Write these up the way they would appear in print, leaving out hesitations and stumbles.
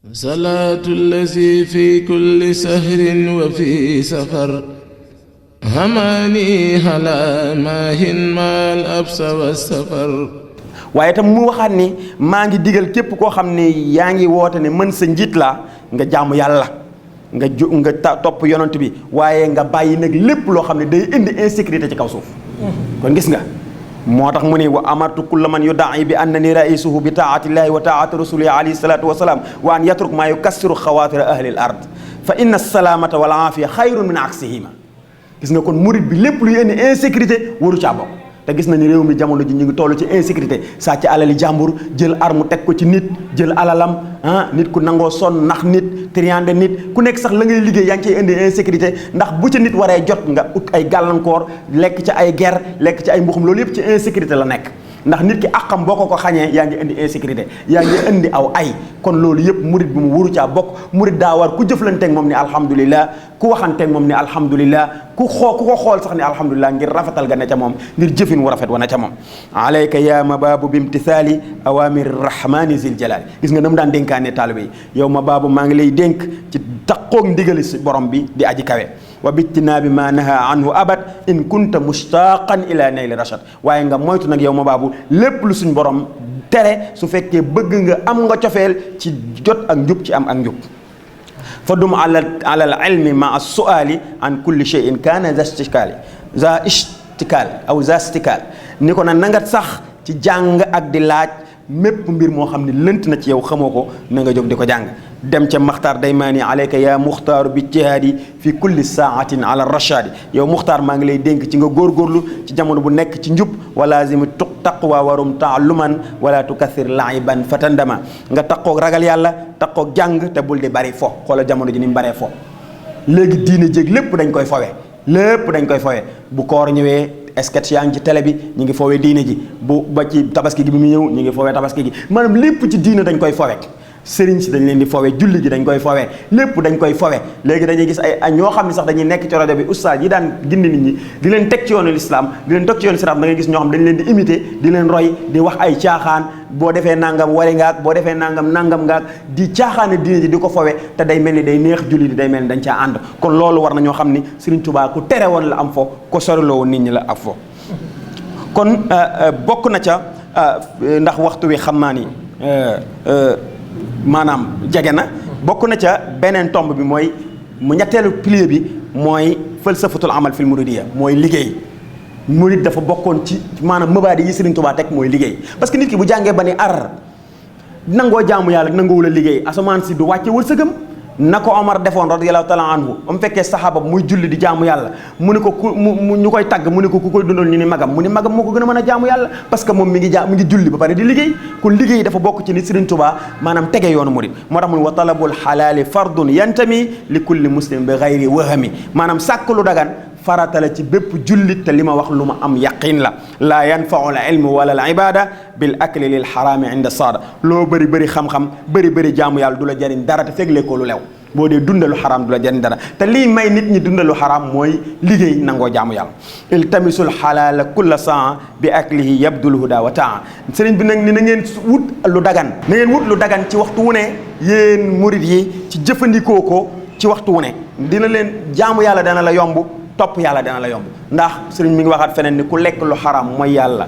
salaatu allazi fi kulli sahrin wa fi safar hamaani hala maahin maal absa wa safar. waaye tam mu waxaat ni maa ngi digal képp koo xam ne yaa ngi woote ne mën sa njiit la nga jaamu yàlla nga topp yonent bi waaye nga bàyyi nag lépp loo xam ne day indi insécurité ci kaw suuf. kon gis nga moo tax mu ne wa amartu kulla man yudaai bi annani raisuhu bi taatillahi wa taati rasulihi alayhi salatu wasalaam wa an yatruk maa yukassiru xawaatira ahli l ard fa inna salaamata wal aafiya xayrun min aksihima. gis nga kon murit bi lépp luy indi insécurité waru caa bokk. te gis nañu réew mi jamono ji ñu ngi toll ci insécurité sàcc alali jàmbur jël arme teg ko ci nit jël alalam nit ku nangoo sonn nax nit triande nit ku nekk sax la ngay liggéey yaa ngi ciy indi insécurité ndax bu ca nit waree jot nga ut ay gàllankoor lekk ci ay guerre lekk ci ay mbuxum loolu yëpp ci insécurité la nekk. ndax nit ki àqam boo ko xañee yaa ngi indi insécurité yaa ngi indi aw ay kon loolu yëpp murit bi mu wuru caa bokk murit daa war ku jëflanteeg moom ni alhamdulilah ku waxanteeg moom ni alhamdulilah ku ko xool sax ni alhamdulilah ngir rafetal ga ne ca moom ngir jëfin wu rafet wa ne ca moom. alayka yaa mabaabu bimtithaali awamiri rahmani zil jalali. gis nga na mu daan dénkaane taalibe yi yow mabaabu maa ngi lay dénk ci taqoog ndigali si borom bi di aji kawe. wa bijtinaabi ma naha anhu abad in kunta mushtaqan ila nayli rashad. waaye nga moytu nag yow ma baabu lépp lu suñ borom tere su fekkee bëgg nga am nga cofeel ci jot ak njub ci am ak njub. fa dum ala al ilmi ma as suali an kulli shay'in kaana za istikaal aw za istikaal ni ko na nga sax ci jàng ak di laaj mépp mbir moo xam ne lënt na ci yow xamoo ko na nga jóg di ko jàng. dem ca Muxtaar Daymaani alayka yaa Muxtaaru bi jihaadi fi kulli saatin ala rashaadi. yow Muxtaar maa ngi lay dénk ci nga góorgóorlu ci jamono bu nekk ci njub wa laazimi taqwa warum taalluman wala tukathir laiban fatandama. nga taqoog ragal yàlla taqoog jàng te bul di bari fo. xoolal jamono ji ni mu baree fo léegi diine jéeg lépp dañ koy fowe lépp dañ koy fowe bu koor ñëwee sketch yaa ngi ci télé bi ñu ngi foowee diine ji bu ba ci tabaski gi bi mu ñëw ñu ngi foowee tabaski gi maanaam lépp ci diine dañ koy fowe. sëriñ si dañ leen di fowe julli gi dañ koy fowe lépp dañ koy fowe léegi dañuy gis ay ñoo xam ne sax dañuy nekk ci rajo bi oustaz yi daan gindi nit ñi di leen teg ci yoonu lislaam di leen teg ci yoonu siraat da ngay gis ñoo xam dañ leen di imiter di leen roy di wax ay caaxaan boo defee nangam wari ngaak boo defee nangam ngaak di caaxaane diine ji di ko fowe te day mel ni day neex julli di day mel ni dañ caa ànd. kon loolu war na ñoo xam ni Sëriñ Tuubaa ku tere woon la am fo ko soriloo woon nit ñi la ak fo. kon bokk na ca ndax waxtu wi xam naa ni maanaam jege na bokk na ca beneen tomb bi mooy mu ñetteelu pilier bi mooy falsafatul amal fil muridiyya mooy liggéey. murid dafa bokkoon ci maanaam mëbaadi yi Sëriñ Tuubaa teg mooy liggéey parce que nit ki bu jàngee ba ni nangoo jaamu yàlla nangoowul a liggéey asamaan si du wàcce wërsëgam na ko Omar defoon radiyallahu taala anhu ba mu fekkee saxaaba muy julli di jaamu yàlla mu ne ko ñu koy tagg mu ne ko ku koy dundal ñu ni magam mu ni magam moo ko gën a mën a jaamu yàlla parce que moom mi ngi julli ba pare di liggéey kon liggéey dafa bokk ci ni Sëriñ Tuubaa maanaam tege yoonu murid moo tax mu ne wa talabul xalaali fardun yantami li kulli muslim bi gayri wahami maanaam sàkk lu dagan farata la ci bépp jullit te li ma wax lu ma am yaqin la laa yanfau al ilmu wala al ibada bil akli lil xaraami inda saada loo bëri xam-xam bëri jaamu yàlla du la jariñ dara te feglee ko lu lew boo dee dundalu xaraam du la jariñ dara te lii may nit ñi dundalu xaraam mooy liggéey nangoo jaamu yàlla iltamisul xalaala kulla saa bi aklihi yabdul huda wa taa sëriñ bi nag ni na ngeen wut lu dagan na ngeen wut lu dagan ci waxtu wu ne yéen murid yi ci jëfandikoo ko ci waxtu wu ne dina leen jaamu yàlla dana la yomb topp yàlla dana la yomb ndax sëriñ mi ngi waxaat feneen ni ku lekk lu xaraam mooy yàlla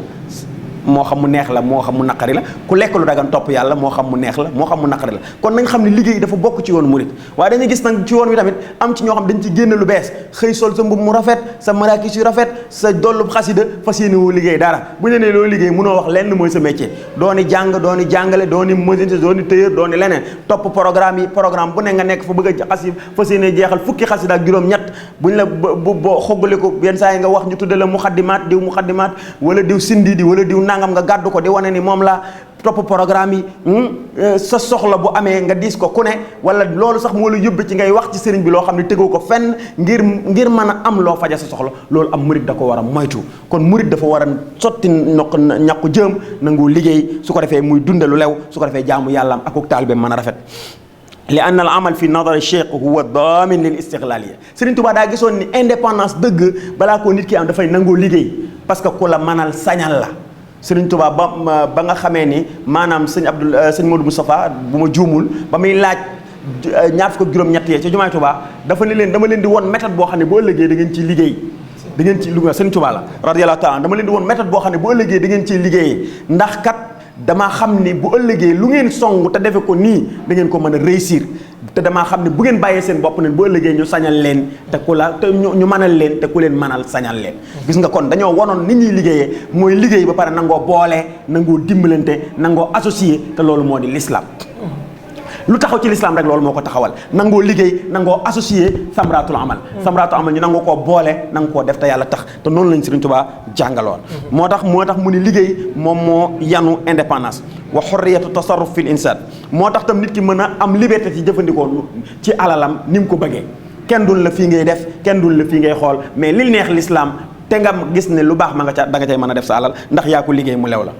moo xam mu neex la moo xam mu naqari la ku lekk lu dagan topp yàlla moo xam mu neex la moo xam mu naqari la kon nañ xam ne liggéey dafa bokk ci yoonu murit waaye dañuy gis nag ci yoon wi tamit am ci ñoo xam dañ ci génn lu bees xëy sol sa mbub mu rafet sa marakis yu rafet sa dollub xasida fas yéene woo liggéey dara bu ñu nee loo liggéey mënoo wax lenn mooy sa métier dooni jàng dooni jàngale dooni menuisier dooni tailleur dooni leneen topp programme bu ne nga nekk fa bëgg a xasi fas yéene jeexal fukki xasida ak juróom-ñett buñ la boo xoggali ko yenn saa yi nga wax ñu tudde la muxaddimaat wala diw sindi di wala diw nangam nga gàddu ko di wane ni moom la topp programme yi sa soxla bu amee nga diis ko ku ne wala loolu sax moo la yóbbe ci ngay wax ci sëriñ bi loo xam ne tegoo ko fenn ngir mën a am loo faja sa soxla loolu am murid da ko war a moytu kon murid dafa war a sotti ñàkku jëm nangu liggéey su ko defee muy dunde lu lew su ko defee jaamu yàlla am akuk taalibe mën a rafet li anna al amal fi nadar cheikh huwa damin lil istiqlaliya Sëriñ Tuubaa daa gisoon ni indépendance dëgg balaa koo nit ki am dafay nangoo liggéey parce que ku la mënal sañal la Sëriñ Tuubaa ba nga xamee ni maanaam sëñ Modou Moustapha bu ma juumul ba muy laaj ñaar fukk ak juróom-ñett yee ci jumaay Tuubaa dafa ne leen dama leen di woon méthode boo xam ne boo ëllëgee da ngeen ciy liggéey da ngeen ci lu nga Sëriñ Tuubaa la radiyallahu taala dama leen di woon méthode boo xam ne bu ëllëgee da ngeen ciy liggéeyee ndax kat damaa xam ni bu ëllëgee lu ngeen song te defe ko nii da ngeen ko mën a réussir te damaa xam ne bu ngeen bàyyee seen bopp ne bu ëllëgee ñu sañal leen te ñu mënal leen te ku leen mënal sañal leen gis nga kon dañoo wonoon nit ñuy liggéeyee mooy liggéey ba pare nangoo boole nangoo dimbalante nangoo associé te loolu moo di l'islam lu taxaw ci l'islam rek loolu moo ko taxawal nangoo liggéey nangoo associé samraatul amal ñu nangoo koo boole nangoo koo def te yàlla tax te noonu lañ Sëriñ Tuubaa jàngaloon moo tax mu ni liggéey moom moo yanu indépendance wa xurriyatu tasarruf fil insaan moo tax tam nit ki mën a am liberté ci jëfandikoo ci alalam ni mu ko bëggee kenn dul la fii ngay def kenn dul la fii ngay xool mais li neex l'islam te nga gis ne lu baax ma nga ca da nga cay mën a def sa alal ndax yaa ko liggéey mu lew la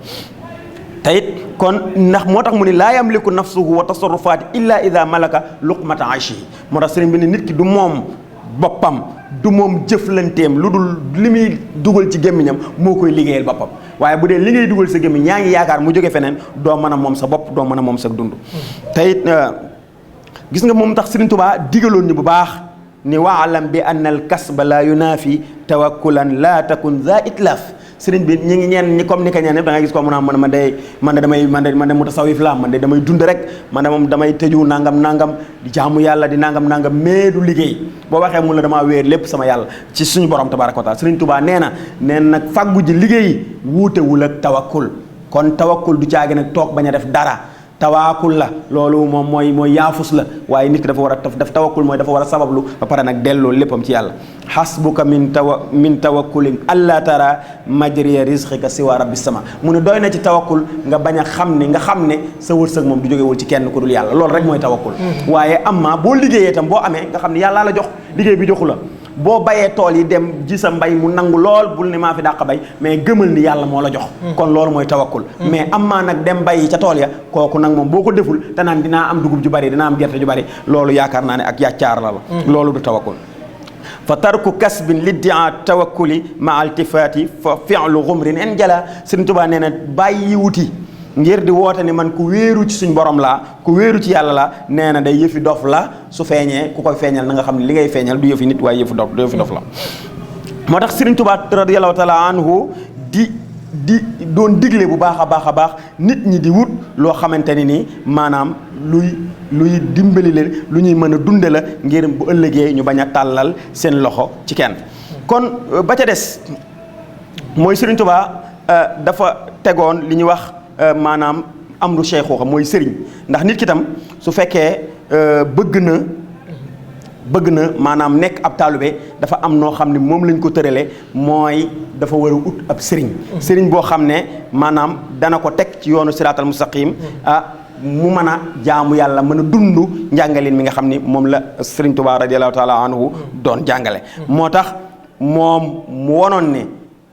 tayit kon ndax moo tax mu ni laa yamliku nafsuhu wa tasarrufaati illa ida malaka luqmata ayshihi moo tax sëriñ bi ne nit ki du moom boppam du moom jëflanteem lu dul li muy dugal ci gémmiñam moo koy liggéeyal boppam waaye bu dee li ngay dugal sa gémmiñ yaa ngi yaakaar mu jóge feneen doo mën a moom sa bopp doo mën a moom sa dund tayit gis nga moom tax Sëriñ Tuubaa digaloon ñu bu baax ni waalam bi anna al kasba la yunaafi tawakkulan la takun za itlaaf sëriñ bi ñi ngi ñi comme ni ko ñeen da ngay gis ko mun a man de mutasawif la man de damay dund rek man de moom damay tëju nangam di jaamu yàlla di nangam mais du liggéey boo waxee mun la damaa wéer lépp sama yàlla ci suñu borom tabaaraka wa taala Sëriñ Tuubaa nee na nag fàggu ji liggéey wuutewul ak tawakkul kon tawakkul du caagi nag toog bañ a def dara tawaakul la loolu moom mooy yaafus la waaye nit ki dafa war a def tawakkul mooy dafa war a sabablu ba pare nag delloo léppam ci yàlla hasbuka min tawakkulin alla tara majriya rizqika siwa rabbis sama mu ne doy na ci tawakkul nga bañ a xam ne sa wërsëg moom du jógewul ci kenn ku dul yàlla loolu rek mooy tawakkul waaye amma boo liggéeyee itam boo amee nga xam ne yàllaa la jox liggéey bi joxu la boo bayee tool yi dem ji sa mbay mu nangu lool bul ne maa fi dàq bay mais gëmal ni yàlla moo la jox kon loolu mooy tawakkul mais amma nag dem bay ca tool ya kooku nag moom boo ko deful te naan dinaa am dugub ju bari dinaa am gerte ju bari loolu yaakaar naa ne ak yàccaar la loolu du tawakkul fa tarku kasbin liddia tawakkuli ma altifaati fa fi'lu xumrin en jala Sëriñ Tuubaa nee na bàyyi wuti ngir di woote ni man ku wéeru ci suñ borom laa ku wéeru ci yàlla la nee na day yëfi dof la su feeñee ku koy feeñal na nga xam ne li ngay feeñal du yëfi nit waaye yëfi dof la moo tax Sëriñ Tuubaa radiyallahu taala anhu di doon digle bu baax a baax nit ñi di wut loo xamante ni nii maanaam luy dimbali leen lu ñuy mën a dunde la ngir bu ëllëgee ñu bañ a tàllal seen loxo ci kenn kon ba ca des mooy Sëriñ Tuubaa dafa tegoon li ñuy wax maanaam am lu cheikhuxa mooy sëriñ ndax nit ki tam su fekkee bëgg na maanaam nekk ab taalube dafa am noo xam ne moom lañ ko tëralee mooy dafa war a ut ab sëriñ boo xam ne maanaam dana ko teg ci yoonu siraatal mustaqim mu mën a jaamu yàlla mën a dund njàngaleen mi nga xam ni moom la Sëriñ Tuubaa radiyallahu taala anhu doon jàngale moo tax moom mu wonoon ne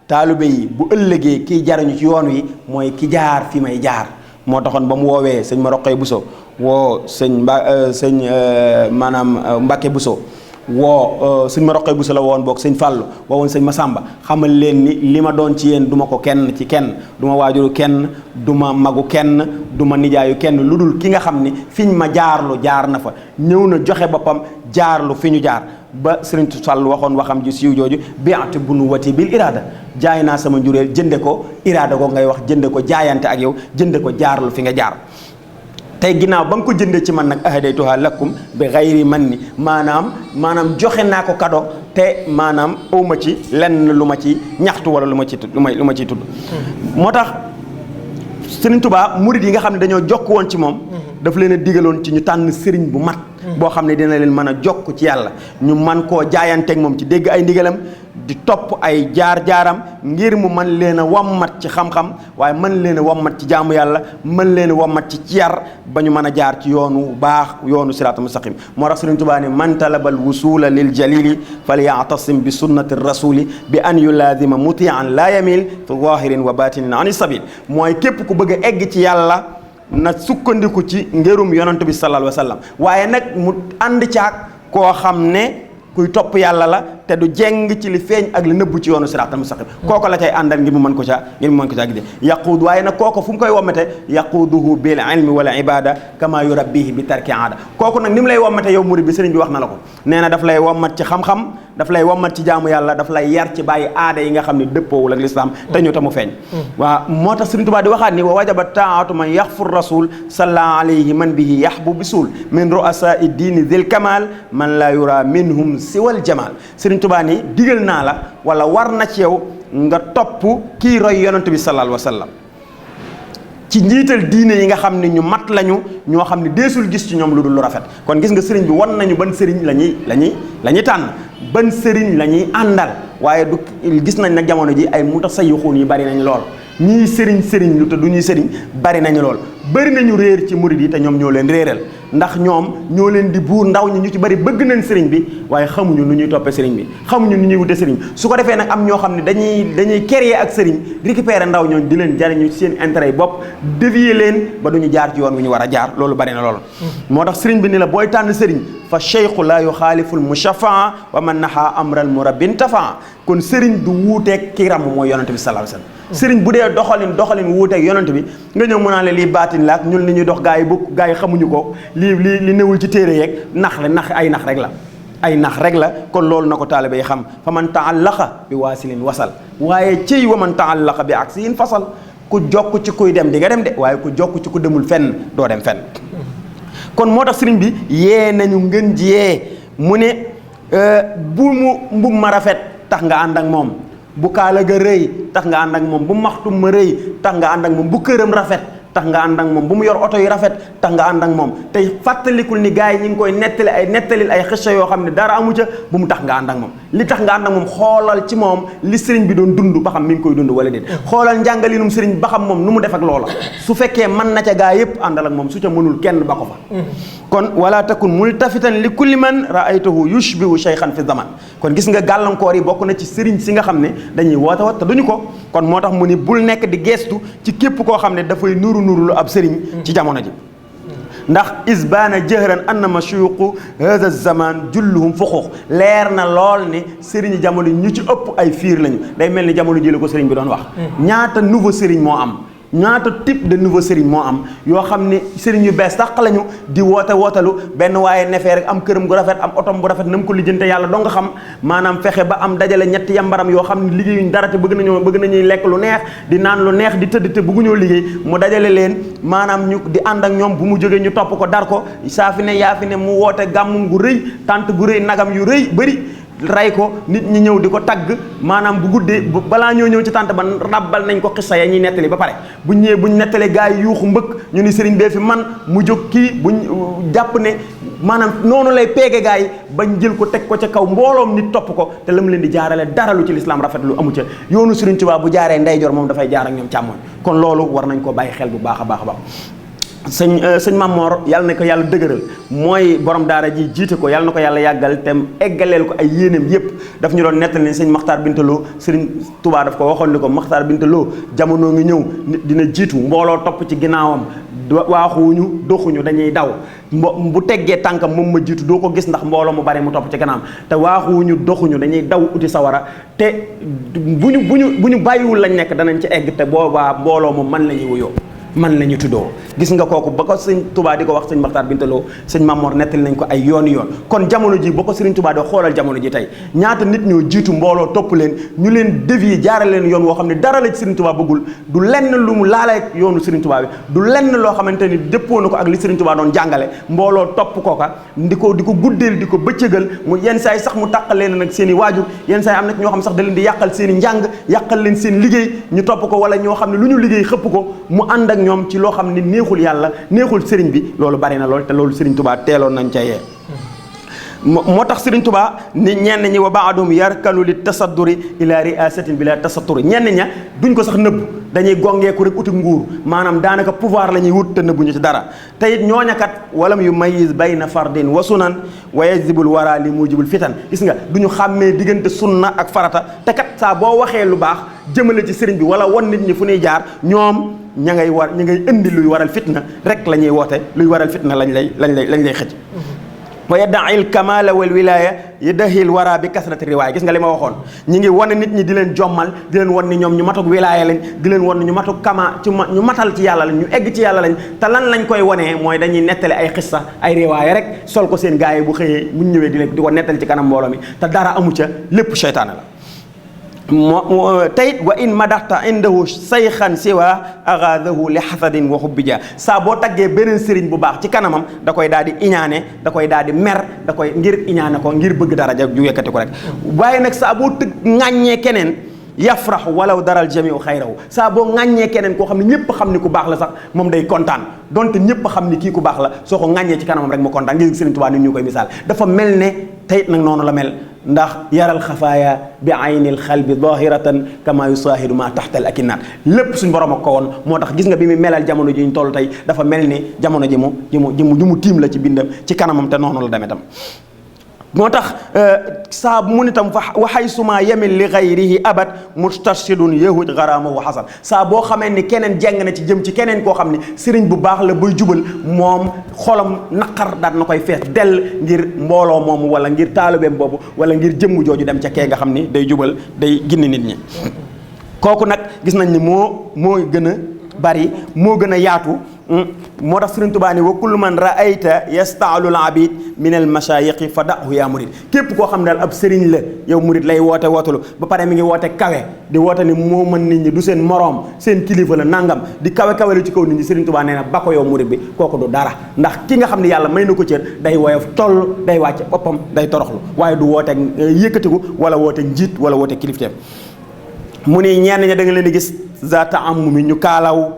taalibe yi bu ëllëgee kiy jariñu ci yoon wi mooy ki jaar fi may jaar moo taxoon ba mu woowee sëñ ma roqee Buso woo sëñ maanaam Mbàkke Buso woo sëñ ma roqee Buso la woon boog sëñ Fàllu woo woon sëñ Masamba xamal leen ni li ma doon ci yéen du ma ko kenn ci kenn du ma waajuru kenn du ma magu kenn du ma nijaayu kenn lu dul ki nga xam ni fiñ ma jaarlu jaar na fa ñëw na joxe boppam jaarlu fi ñu jaar ba Sëriñ Fall waxoon waxam ji siiw jooju bi'at bunuwati bil iraada jaay naa sama njureel jënde ko iraada ko ngay wax jënde ko jaayante ak yow jënde ko jaarlu fi nga jaar tey ginnaaw ba nga ko jëndee ci man nag ahdaytuha lakum bi xayri man ni maanaam joxe naa ko kado te maanaam awma ci lenn lu ma ci ñaxtu wala lu ma ciy tudd moo tax Sëriñ Tuubaa murid yi nga xam ne dañoo jokk woon ci moom daf leen a digaloon ci ñu tànn sëriñ bu mat boo xam ne dina leen mën a jokk ci yàlla ñu man koo jaayanteeg moom ci dégg ay ndigalam di topp ay jaar-jaaram ngir mu mën leen a wammat ci xam-xam waaye mën leen a wammat ci jaamu yàlla mën leen a wammat ci yar ba ñu mën a jaar ci yoonu baax yoonu siraatal mustaqim moo tax Sëriñ Tuubaa ne man talabal wusula lil jalili falyatasim bi sunnati rasuli bi an yulaazima mutian la yamil fi zahirin wa batinin ani sabil mooy képp ku bëgg a egg ci yàlla na sukkandiku ci ngërum yonent bi sallallahu alayhi wa sallam waaye nag mu ànd caag koo xam ne kuy topp yàlla la te du jeng ci li feeñ ak li nëbbu ci yoonu siraatal mustaqim kooko la cay àndal ngir mu mën ko caa gide yaquud waaye nag kooko fu mu koy wommate yaquuduhu bil ilmi wala ibada kama yurabbihi bi tarki aada kooku nag ni mu lay wommate yow murid bi sëriñ bi wax na la ko nee na daf lay wommat ci xam-xam daf lay wommat ci jaamu yàlla daf lay yar ci bàyyi aada yi nga xam ne dëppoowul ak lislaam te ñu tamu feeñ waaw moo tax sëriñ Tuubaa di waxaat ni wa wajaba taatu man yaxfur rasul salla alayhi man bihi yaxbu bisul min ru'asa'i diini dil kamal man la yura minhum siwal jamal sëriñ Tuubaa ni digal naa la wala war na ci yow nga topp kii roy yonent bi sallallahu alayhi wa sallam ci njiital diine yi nga xam ne ñu mat lañu ñoo xam ne deesul gis ci ñoom lu dul lu rafet kon gis nga sëriñ bi wan nañu ban sëriñ la ñuy tànn ban sëriñ la ñuy àndal waaye du gis nañ nag jamono ji ay mutasayixuun yi bari nañ lool ñii sëriñ lu te du ñuy sëriñ bari nañu lool bari nañu réer ci murid yi te ñoom ñoo leen réeral ndax ñoom ñoo leen di buur ndaw ñi ñu ci bari bëgg nañ sëriñ bi waaye xamuñu nu ñuy toppee sëriñ bi xamuñu nu ñuy wute sëriñ su ko defee nag am ñoo xam ne dañuy créer ak sëriñ récupérer ndaw ñooñ di leen jariñu ci seen intérêt yi bopp dévier leen ba duñu jaar ci yoon wi ñu war a jaar loolu bari na loolu moo tax sëriñ bi ni la booy tànn sëriñ fa cheikhu la yuxaaliful mushafaa wa man naha amral murabbin tafaa kon sëriñ du wuuteeg ki ram mooy yonante bi sallallahu alayhi wasallam sëriñ bu dee doxalin wuuteeg yonante bi nga ñëw mu naan la lii baatin la ak ñun li ñuy dox gaa yi xamuñu ko li newul ci téere yeeg ay nax rek la kon loolu na ko taalibe yi xam fa man taallaqa bi waasilin wasal waaye ciy wa man taallaqa bi aksiin fasal ku jokk ci kuy dem di nga dem de waaye ku jokk ci ku demul fenn doo dem fenn kon moo tax sëriñ bi yee nañu ngën ji yee mu ne bu mu mbub ma rafet tax nga ànd ak moom bu kaala ga rëy tax nga ànd ak moom bu maxtum ma rëy tax nga ànd ak moom bu këram rafet tax nga ànd ak moom bu mu yor oto yu rafet tax nga ànd ak moom tey fàttalikul ni gars yi ñi ngi koy nettalil ay xissa yoo xam ne dara amu ca bu mu tax nga ànd ak moom li tax nga ànd ak moom xoolal ci moom li sëriñ bi doon dund ba xam mi ngi koy dund wala déet xoolal njàngalinum sëriñ ba xam moom nu mu def ak loola su fekkee mën na ca gaa yépp àndal ak moom su ca mënul kenn ba ko fa kon wala takun multafitan li kulli man raaytahu yushbihu shaykhan fi zaman kon gis nga gàllankoor yi bokk na ci sëriñ si nga xam ne dañuy woote wat te duñu ko kon moo tax mu ni bul nekk di geestu ci képp koo xam ne dafay nuru lu ab sëriñ ci jamono ji ndax isbaana jëhran annama shuyuqu hada zaman julluhum fuxuux leer na lool ni sëriñi jamono ñu ci ëpp ay fiir lañu day mel ni jamono ji la ko sëriñ bi doon wax ñaata nouveau sëriñ moo am ñaata type de nouveau sëriñ moo am yoo xam ne sëriñ yu bees sax lañu di wootalu benn waaye nefee rek am këram gu rafet am otom bu rafet na mu ko lijjante yàlla doo nga xam maanaam fexe ba am dajale ñetti yambaram yoo xam ne liggéeyuñ dara te bëgg nañuy lekk lu neex di naan lu neex di tëdd te bëgguñoo liggéey mu dajale leen maanaam ñu di ànd ak ñoom bu mu jógee ñu topp ko dar ko saa fi ne yaa fi ne mu woote gàmmum gu rëy tant gu rëy nagam yu rëy bëri ray ko nit ñi ñëw di ko tagg maanaam bu guddee balaa ñoo ñëw ci tànt ba rabbal nañ ko xissa ya ñuy nettali ba pare buñ ñëwee buñ nettalee gaa yi yuuxu mbëkk ñu ni sëriñ bee fi man mu jóg kii buñ jàpp ne maanaam noonu lay peege gaa yi bañ jël ko teg ko ca kaw mbooloom nit topp ko te la mu leen di jaarale dara lu ci lislaam rafet lu amu ca yoonu Sëriñ Tuubaa bu jaaree ndeyjoor moom dafay jaar ak ñoom càmmooñ kon loolu war nañ ko bàyyi xel bu baax a baax a baax sëñ Mamor yàlla na ko yàlla dëgëral mooy borom daara ji jiite ko yàlla na ko yàlla yàggal te eggaleel ko ay yéeneem yépp daf ñu doon nettal ni sëñ Maxtaar Bintaloo sëriñ Touba daf ko waxoon ni ko Maxtaar Bintaloo jamono ngi ñëw nit dina jiitu mbooloo topp ci ginnaawam waaxuwuñu doxuñu dañuy daw bu teggee tànkam moom ma jiitu doo ko gis ndax mbooloo mu bari mu topp ci gannaam te waaxuwuñu doxuñu dañuy daw uti sawara te bu ñu bàyyiwul lañ nekk danañ ci egg te boobaa mbooloo mu man la ñuy wuyoo man la ñu tuddoo gis nga kooku ba ko sëñ Touba di ko wax sëñ Maxtaar Bintaloo sëñ Mamor nettali nañ ko ay yooni yoon kon jamono ji ba ko sëriñ Touba di xoolal jamono ji tey ñaata nit ñoo jiitu mbooloo topp leen ñu leen dévier jaarale leen yoon woo xam ne dara la ci sëriñ Touba bëggul du lenn lu mu laaleeg yoonu sëriñ Touba bi du lenn loo xamante ni dëppoo na ko ak li sëriñ Touba doon jàngale mbooloo topp kooka di ko guddeel di ko bëccëgal mu yenn saa yi sax mu tàqal leen nag seen i waajur yenn saa yi am na ñoo xam sax da leen di yàqal seen i njàng yàqal leen seen liggéey ñu topp ko wala ñoo xam ne lu ñu liggéey xëpp ko mu ànd ak ñoom ci loo xam ni neexul yàlla neexul sëriñ bi loolu bari na lool te loolu sëriñ Touba teeloon nañ ca yee moo tax sëriñ Touba ni ñenn ñi wa baadum yarkanu li tasadduri ila riasatin bila tasatturi ñenn ña duñ ko sax nëbb dañuy gongeeku rek uti nguur maanaam daanaka pouvoir la ñuy wut te nëbbuñu ci dara te it ñooñakat walam yu mayis bayna fardin wa sunan wa yajibul wara li mujibul fitan gis nga duñu xàmmee diggante sunna ak farata te kat saa boo waxee lu baax jëmale ci sëriñ bi wala won nit ñi fu ñuy jaar ñoom ña ngay indi luy waral fitna rek la ñuy woote luy waral fitna lañ lay xëcc wa yaddail kamala wal wilaya yadahil wara bi kasrati riwaaya. gis nga li ma waxoon, ñi ngi wane nit ñi di leen jommal, di leen wan ni ñoom ñu matuk wilaya lañ, di leen wan ni ñu matuk ñu matal ci yàlla lañ, ñu egg ci yàlla lañ. te lan lañ koy wanee mooy dañuy nettali ay xissa ay riwaaya rek sol ko seen gaay yi bu xëyee buñ ñëwee di ko nettali ci kanam mbooloo mi te dara amu ca, lépp seytaane la. tayit wa in madaxta indahu sayxan siwa agaadahu li xasadin wa xubbija. saa boo taggee beneen sëriñ bu baax ci kanamam da koy daal di iñaane, da koy daal di mer, da koy ngir iñaane ko, ngir bëgg daraja ju yekkati ko rek. waaye nag saa boo ŋàññee keneen yafraxu walaw daral jamiu xayrahu. saa boo ŋàññee keneen koo xam ne ñëpp xam ni ku baax la sax moom day kontaan, donte ñëpp xam ni kii ku baax la, soo ko ŋàññee ci kanamam rek mu kontaan. ngir Sëriñ Tuubaa ni ñu koy misaal dafa mel ne tayit nag noonu la mel, ndax yaral xafaaya bi aynil xalbi zahiratan kama yusaahidu ma taxtal akinnaat. lépp suñ borom ak ko woon, moo tax gis nga bi mu melal jamono ji ñu toll tey dafa mel ni jamono ji mu tiim la ci bindam ci kanamam, te noonu la demee tam. moo tax saa mu ni tam wa haysuma yamil li gayrihi abad mustarshidun yahud garaamahu hasan. saa boo xamee ni keneen jeng na ci jëm ci keneen koo xam ni sëriñ bu baax la buy jubal, moom xolam naqar daat na koy fees dell ngir mbooloo moomu wala ngir taalibeem boobu wala ngir jëmm jooju dem ca kee nga xam ni day jubal, day ginni nit ñi. kooku nag gis nañ ni moo gën a bari, moo gën a yaatu. moo tax Sëriñ Tuubaa ni wa kullu man raayta yastaalul abid min al mashayiqi fa dahu yaa murid. képp koo xam ne daal ab sëriñ la yow murid lay wootalu ba pare mi ngi woote kawe di woote ni moo mën nit ñi, du seen moroom, seen kilifa la nangam, di kawe lu ci kaw nit ñi. Sëriñ Tuubaa nee na ba ko yow murid bi, kooku du dara. ndax ki nga xam ne yàlla may na ko cër day woyof toll, day wàcce boppam, day toroxlu, waaye du woote yëkkatiku wala woote njiit wala woote kilifteem. mu ni ñenn ña da nga leen di gis zaata am mi ñu kaalaw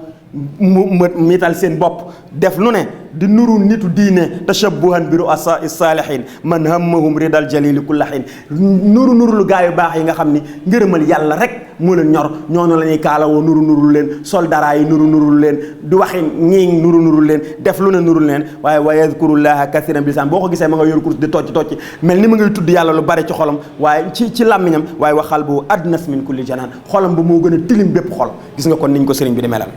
mu miital seen bopp, def lu ne di nuru nitu diine tashabbuhan bi ru'asa saalihin man hammahum ridal jalili kulla hin. nuru lu gaa yu baax yi nga xam ni ngërëmal yàlla rek moo leen ñor, ñooñu la ñuy kaalawoo nuru leen, soldara yi nuru leen, di waxi ñii nuru leen, def lu ne nuru leen. waaye wa yadkurullaha kathiran bilisaan, boo ko gisee ma nga yor kurus di tocc mel ni ma ngay tudd yàlla lu bari ci xolam, waaye ci làmmiñam, waaye waxal bu adnas min kulli janaan, xolam bu moo gën a tilim bépp xol. gis nga kon niñ ko sëriñ bi di melal,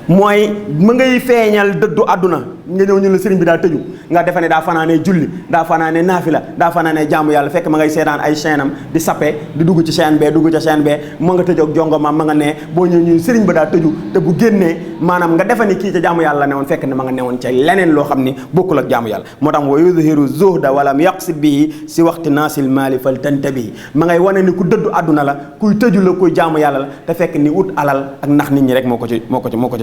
mooy ma ngay feeñal dëddu àdduna. nga ñëw ñu la sëriñ bi daa tëju, nga defe ne daa fanaanee julli, daa fanaanee naafila, daa fanaanee jaamu yàlla, fekk ma ngay seetaan ay chaîne am di sappe di dugg ci chaîne bee dugg ca chaîne bee, ma nga tëjoog jongoma ma nga ne. boo ñëw ñu sëriñ ba daa tëju, te bu génnee maanaam nga defe ni kii ca jaamu yàlla ne woon, fekk ne ma nga newoon ca leneen loo xam ni bokkul ak jaamu yàlla. moo tax wa yudhiru zuhda walam yaqsid bihi si waxti naasil maali fal tantabihi. ma ngay wane ni ku dëddu àdduna la, kuy tëju la, kuy jaamu yàlla la, te fekk ni ut alal ak nax nit ñi rek moo ko ci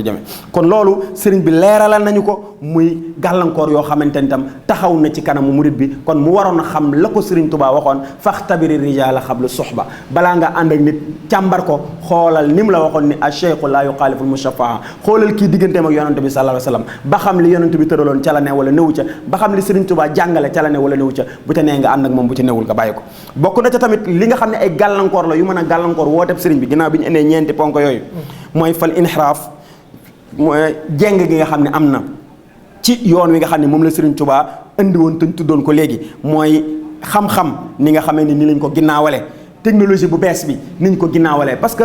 jëme. kon loolu sëriñ bi leeralal nañu ko, muy gàllankoor yoo xamante ni tam taxaw na ci kanamu murid bi. kon mu waroon a xam la ko Sëriñ Tuubaa waxoon faxtabiri rijaala xablu suxba. balaa nga ànd ak nit càmbar ko, xoolal ni mu la waxoon ni acheikhu laa yuxaaliful mushafaa. xoolal kii digganteem ak yonante bi sallallahu alayhi wa sallam, ba xam li yonante bi tëraloon ca la ne wala newu ca, ba xam li Sëriñ Tuubaa jàngale ca la ne wala newu ca. bu ca nee nga ànd ak moom, bu ca newul nga bàyyi ko. bokk na ca tamit li nga xam ne ay gàllankoor la yu mën a gàllankoor wooteb sëriñ bi, ginnaaw bi ñu indee ñeenti ponk yooyu, mooy fal inxiraaf, mooy jeng gi nga xam ne am na ci yoon wi nga xam ne moom la Sëriñ Tuubaa indi woon te ñu tuddoon ko léegi. mooy xam-xam ni nga xamee ni lañ ko ginnaawale, technologie bu bees bi niñ ko ginnaawale. parce que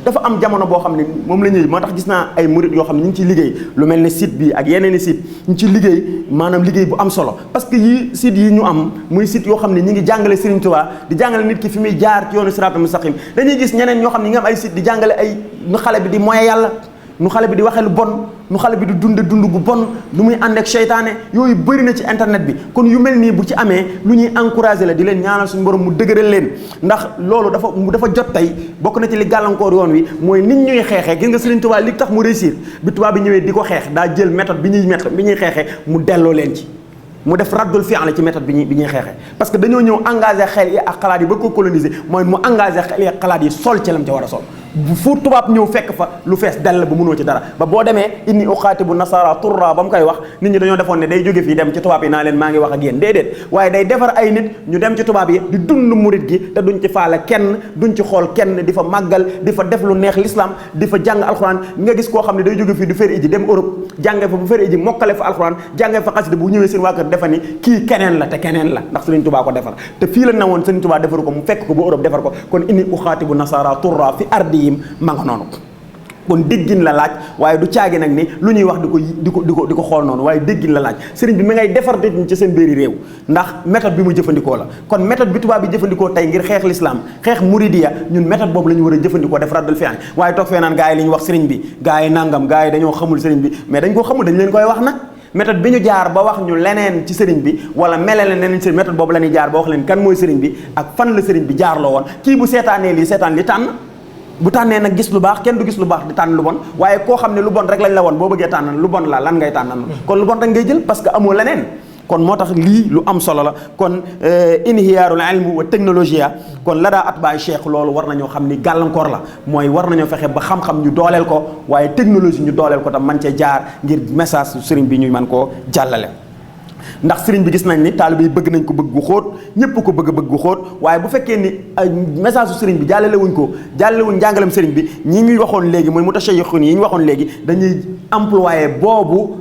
dafa am jamono boo xam ne moom la ñuy, moo tax gis naa ay murid yoo xam ne ñu ngi ciy liggéey lu mel ne site bi ak yeneen i site ñu ci liggéey, maanaam liggéey bu am solo. parce que yii site yi ñu am muy site yoo xam ne ñi ngi jàngale Sëriñ Tuubaa, di jàngale nit ki fi muy jaar ci yoonu siraatal mustaqim. dañuy gis ñeneen ñoo xam ne ñi nga am ay site di jàngale ay nu xale bi di moye yàlla, nu xale bi di waxee lu bon, nu xale bi di dund gu bon, nu muy ànd ak seytaane. yooyu bëri na ci internet bi. kon yu mel nii bu ci amee lu ñuy encouragé la, di leen ñaanal suñu borom mu dëgëral leen. ndax loolu dafa jot tey. bokk na ci li gàllankoor yoon wi mooy nit ñuy xeexee. gis nga Sëriñ Tuubaa li tax mu réussir, bi tubaab bi ñëwee di ko xeex, daa jël méthode bi ñuy xeexee mu delloo leen ci, mu def raddul fi'l ci méthode bi ñuy xeexee. parce que dañoo ñëw engagé xel yi ak xalaat yi ba ko coloniser, mooy mu engagé xel yi ak xalaat yi sol ci lam ca war a sol. fu tubaab ñëw fekk fa lu fees dell ba mënoo ci dara. ba boo demee inni uxaatibu nasara turra ba mu koy wax, nit ñi dañoo defoon ne day jóge fii dem ci tubaab yi naa leen maa ngi wax ak yéen. déedéet, waaye day defar ay nit ñu dem ci tubaab yi di dund murit gi, te duñ ci faale kenn, duñ ci xool kenn, di fa màggal, di fa def lu neex l'islam, di fa jàng alxuraan. nga gis koo xam ne day jóge fii du fer iji dem Europe, jàngee fa bu fer iji mokkale fa alxuraan, jàngee fa xasida, bu ñëwee seen waa kër defa ni kii keneen la, te keneen la, ndax Sëriñ Tuubaa ko defar. te fii la na woon Sëriñ Tuubaa defaru ko, mu fekk ko bu Europe defar ko. kon inni uxaatibu nasara turra fi ardihim ma nga noonu. kon déggin la laaj waaye du caagi nag ni lu ñuy wax di ko xool noonu waaye déggin la laaj sëriñ bi mi ngay defar nit ñi ci seen biiri réew ndax méthode bi mu jëfandikoo la kon méthode bi tubaab bi jëfandikoo tey ngir xeex l'islam xeex muridiya ñun méthode boobu la ñu war a jëfandikoo def raddul fi'l waaye toog fee naan gars yi li ñu wax sëriñ bi gars yi nangam gars yi dañoo xamul sëriñ bi mais dañ koo xamul dañ leen koy wax nag méthode bi ñu jaar ba wax ñu leneen ci sëriñ bi wala melale leneen ci méthode boobu la ñuy jaar ba wax leen kan mooy sëriñ bi ak fan la sëriñ bi jaarloo woon kii bu seetaanee lii seetaan li tànn bu tànnee nag gis lu baax kenn du gis lu baax di tànn lu bon waaye koo xam ne lu bon rek lañ la woon boo bëggee tànn lu bon la lan ngay tànnan kon lu bon rek ngay jël parce que amoo leneen kon moo tax lii lu am solo la kon inhiyaarul ilm wa technologia kon la daa atbaay cheikh loolu war nañoo xam ni gàllankoor la mooy war nañoo fexe ba xam-xam ñu dooleel ko waaye technologie ñu dooleel ko tam man cee jaar ngir message sëriñ bi ñuy man koo jàllale ndax sëriñ bi gis nañ ni taalibe yi bëgg nañ ko bëgg gu xóot ñëpp ko bëgg gu xóot waaye bu fekkee ni message su sëriñ bi jàllale wuñ njàngalem sëriñ bi ñi ñuy waxoon léegi mooy mutashayyikhun yi ñu waxoon léegi dañuy employé boobu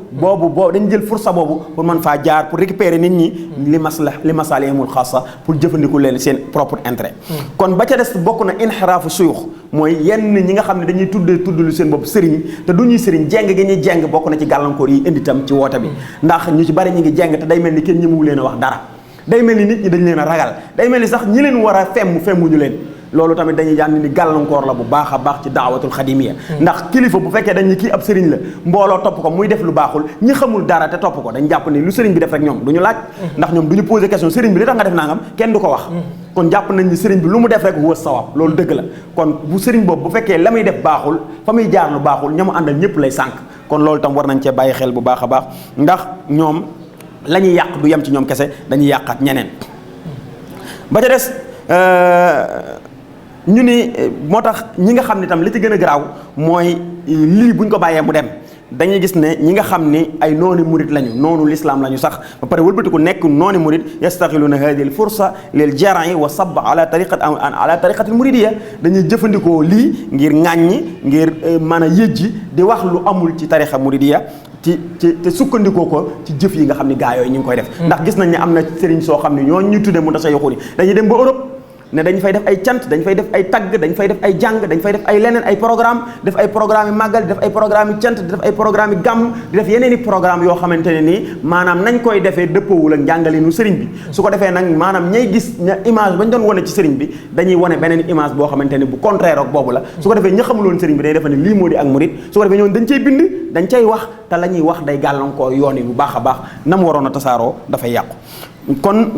dañu jël fursa boobu pour mën faa jaar pour récupérer nit ñi li masalihimul xaasa pour jëfandiku leen seen propre intérêt kon ba ca des bokk na inxiraafu suyux mooy yenn ñi nga xam ne dañuy tudd lu seen bopp sëriñ te du ñuy sëriñ jeng gi ñuy jeng bokk na ci gàllankoor yi indi tam ci woote bi ndax ñu ci bari ñi ngi jeng te day mel ni kenn ñëmuwu leen a wax dara day mel ni nit ñi dañ leen a ragal day mel ni sax ñi leen war a femmuñu leen loolu tamit dañuy jàng ni gàllankoor la bu baax a baax ci daawatul xadimiya ndax kilifa bu fekkee dañ ni kii ab sëriñ la mbooloo topp ko muy def lu baaxul ñi xamul dara te topp ko dañ jàpp ni lu sëriñ bi def rek ñoom du ñu laaj ndax ñoom du ñu poser question sëriñ bi li tax nga def nangam kenn du ko wax kon jàpp nañ ni sëriñ bi lu mu def rek wës sawab loolu dëgg la kon bu sëriñ boobu bu fekkee la muy def baaxul fa muy jaar lu baaxul ña mu àndal ñëpp lay sànq kon loolu tam war nañ cee bàyyi xel bu baax a baax ndax ñoom la ñuy yàq du yem ci ñoom kese dañuy yàqaat ñeneen ba ca des ñu ni moo tax ñi nga xam ne tam li ci gën a garaaw mooy lii buñ ko bàyyee mu dem dañuy gis ne ñi nga xam ni ay nooni murit lañu noonu l'islam lañu sax ba pare wëlbatiku nekk nooni murit yastaxiluna hadihi al fursa lil jar'i wa sab ala tariqati al muridiyya dañuy jëfandikoo lii ngir ŋàññi ngir mën a yëjji di wax lu amul ci tariqa muridiyya te sukkandikoo ko ci jëf yi nga xam ni gaa yooyu ñu ngi koy def ndax gis nañ ne am na sëriñ soo xam ne ñooñu ñu tuddee mutashayyikhun dañuy dem ba Europe ne dañ fay def ay cant dañ fay def ay tagg dañ fay def ay jàng dañ fay def ay leneen ay programme def ay programme yi màggal def ay programme yi cant def ay programme yi gàmm di def yeneen i programme yoo xamante ne nii maanaam nañ koy defee dëppoowul ak njàngalinu sëriñ bi su ko defee nag maanaam ñay gis image bañ doon wane ci sëriñ bi dañuy wane beneen image boo xamante ne bu contraire ak boobu la su ko defee ña xamuloon sëriñ bi day defe ne lii moo di ak murit su ko defee ñoon dañ cay bind dañ cay wax te la ñuy wax day gàllankoor yoon yi bu baax a baax na mu waroon a tasaaroo dafay yàqu kon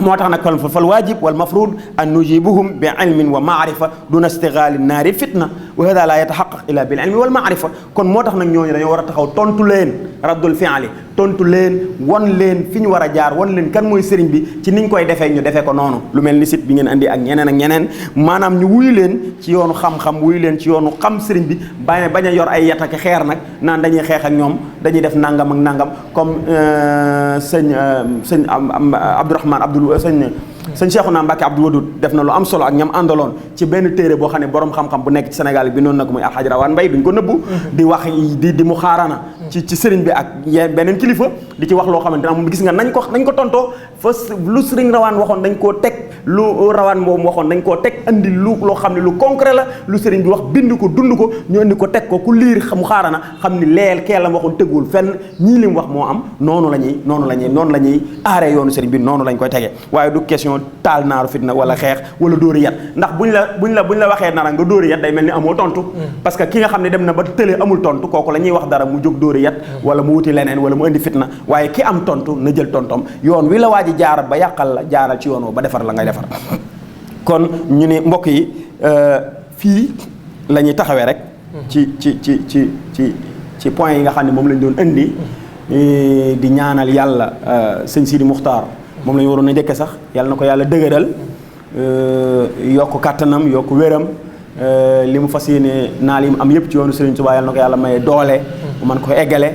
moo tax nag kon fal waajib wal mafruud an nujibuhum bi ilmin wa maarifa duna istigaali naari fitna wa hada la yataxaqaq illa bil ilmi wal maarifa kon moo tax nag ñooñu dañoo war a taxaw tontu leen raddul fi'li tontu leen won leen fi ñu war a jaar won leen kan mooy sëriñ bi ci niñ koy defee ñu defee ko noonu lu mel ni site bi ngeen andi ak ñeneen maanaam ñu wuyu leen ci yoonu xam-xam wuyu leen ci yoonu xam sëriñ bi bañ a yor ay yat ak xeer nag naan dañuy xeex ak ñoom dañuy def nangam ak nangam comme sëñ Abdourahmane sëñ Cheikhouna Mbacké Abdou Wadoud def na lu am solo ak ñam àndaloon ci benn téere boo xam ne borom xam-xam bu nekk ci Sénégal bi noonu na ko muy Alxaaji Rawaan Mbay duñ ko nëbbu di wax di mu xaarana ci sëriñ bi ak beneen kilifa di ci wax loo xamante ne moom gis nga nañ ko tontoo fa lu sëriñ Rawaan waxoon dañ koo teg lu Rawaan moom waxoon dañ koo teg andi loo xam ne lu concret la lu sëriñ bi wax bind ko dund ko ñu andi ko teg ko ku liir mu xaarana xam ni leel kee la waxoon tegul fenn ñii li mu wax moo am noonu la ñuy aaree yoonu sëriñ bi noonu lañ koy tegee waaye du question taal naaru fitna wala xeex wala dóori yat ndax buñ la waxee nara nga dóori yat day mel ni amoo tontu parce que ki nga xam ne dem na ba tëlee amul tontu kooku la ñuy wax dara mu jóg dóori yat wala mu wuti leneen wala mu indi fitna waaye ki am tontu na jël tontom yoon wi la waa ji jaar ba yàqal la jaaral ci yoon woo ba defar la ngay defar kon ñu ne mbokk yi fii la ñuy taxawee rek ci point yi nga xam ne moom lañ doon indi di ñaanal yàlla sëñ Sidi Muxtaar moom la ñu waroon a njëkke sax yàlla na ko yàlla dëgëral yokk kàttanam yokk wéram li mu fas yéene naa li mu am yëpp ci yoonu Serigne Touba yàlla na ko yàlla maye doole mu mën ko eggale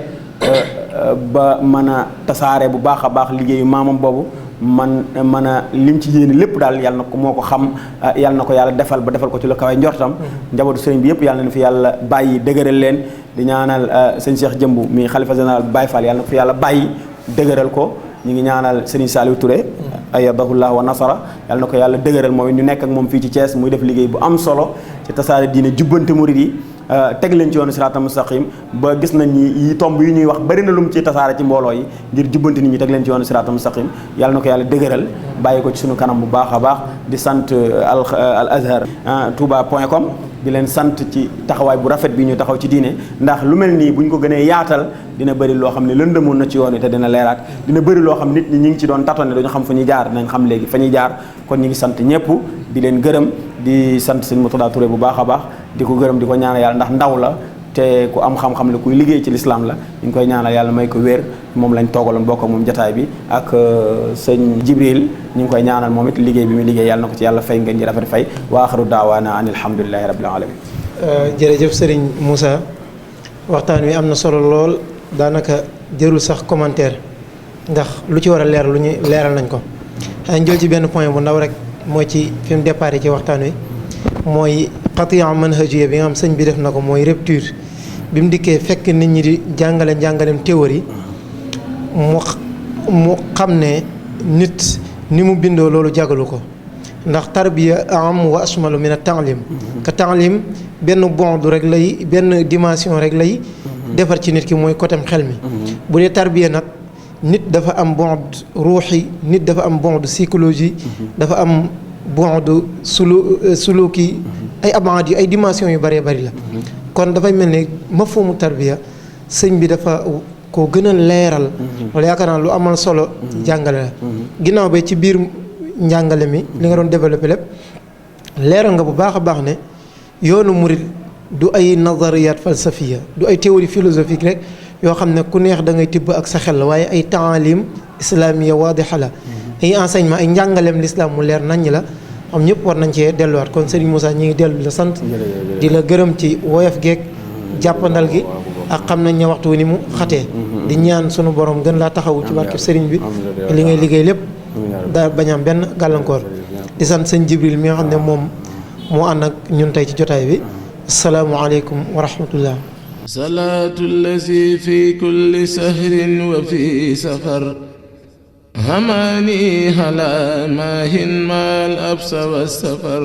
ba mën a tasaare bu baax a baax liggéeyu maamam boobu mën a lim ci yéene lépp daal yàlla na ko moo ko xam yàlla na ko yàlla defal ba defal ko ci lu kawe njortam njabootu sëriñ bi yëpp yàlla na fi yàlla bàyyi dëgëral leen di ñaanal sëñ Cheikh Jëmbu mi xalifa général Baye Fall yàlla na ko fi yàlla bàyyi dëgëral ko ñu ngi ñaanal Serigne Saliou Touré ayyadahullah wa nasara yàlla na ko yàlla dëgëral moom ñu nekk ak moom fii ci Thiès muy def liggéey bu am solo ci tasaare diine jubbante murid yi teg leen ci yoonu siraatal mustaqim ba gis nañ ni yi tomb yi ñuy wax bari na lu mu ci tasaare ci mbooloo yi ngir jubbanti nit ñi teg leen ci yoonu siraatal mustaqim yàlla na ko yàlla dëgëral bàyyi ko ci sunu kanam bu baax a baax di sant al azhar touba.com di leen sant ci taxawaay bu rafet bi ñu taxaw ci diine ndax lu mel nii bu ñu ko gënee yaatal dina bëri loo xam ne lëndëmoon na ci yoon wi te dina leeraat dina bëri loo xam nit ñi ñi ngi ci doon tâtonner dañu xam fa ñuy jaar dinañ xam léegi fa ñuy jaar kon ñi ngi sant ñëpp di leen gërëm di sant sëñ Murtada Touré bu baax a baax di ko gërëm di ko ñaanal yàlla ndax ndaw la te ku am xam-xam la kuy liggéey ci lislaam la ñu ngi koy ñaanal yàlla may ko wér moom lañ toogaloon bokk ak moom jataay bi ak sëñ Jibril ñu ngi koy ñaanal moom it liggéey bi muy liggéey yàlla na ko ci yàlla fay ngeen ji rafet fay wa axiru daawaana an alhamdulillahi rabbil alamin jërëjëf Serigne Moussa waxtaan wi am na solo lool daanaka jërul sax commentaire ndax lu ci war a leer lu ñu leeral nañ ko xëy jël ci benn point bu ndaw rek mooy ci fi mu départ ci waxtaan wi mooy qati'a manhajiyya bi nga xam sëñ bi def na ko mooy rupture bi mu dikkee fekk nit ñi di jàngale njàngaleem théorie mu xam ne nit ni mu bindoo loolu jagalu ko ndax tarbiya am wa asmalu min at-ta'lim ka ta'lim benn bond rek lay benn dimension rek lay defar ci nit ki mooy côté xel mi bu dee tarbiya nag nit dafa am bond ruuxi nit dafa am bond psychologie dafa am bond suluki ay abad yi ay dimension yu bëree bëri la kon dafay mel ni mafhumu tarbiya sëñ bi dafa koo gën a leeral loolu yaakaar naa lu amal solo jàngale la ginnaaw ba ci biir njàngale mi li nga doon développé lépp leeral nga bu baax a baax ne yoonu murid du ay nazariyat falsafiya du ay théorie philosophique rek yoo xam ne ku neex da ngay tibb ak sa xel la waaye ay taalim islamiya waadixa la ay enseignement ay njàngaleem l'islam mu leer naññ la xam ñëpp war nañ cee delluwaat kon Serigne Moussa ñi ngi dellu la sant di la gërëm ci woyof geeg jàppandal gi ak xam nañ ne waxtu ni mu xatee di ñaan sunu borom gën laa taxawu ci barke Serigne bi li ngay liggéey lépp da bañam benn gàllankoor di sant sëñ Jibril mi nga xam ne moom moo ànd ak ñun tey ci jotaay bi asalaamualeykum wa rahmatullah salaatu allazi fi kulli sahrin wa fi safar هماني هلا ماهن ما الأبس والسفر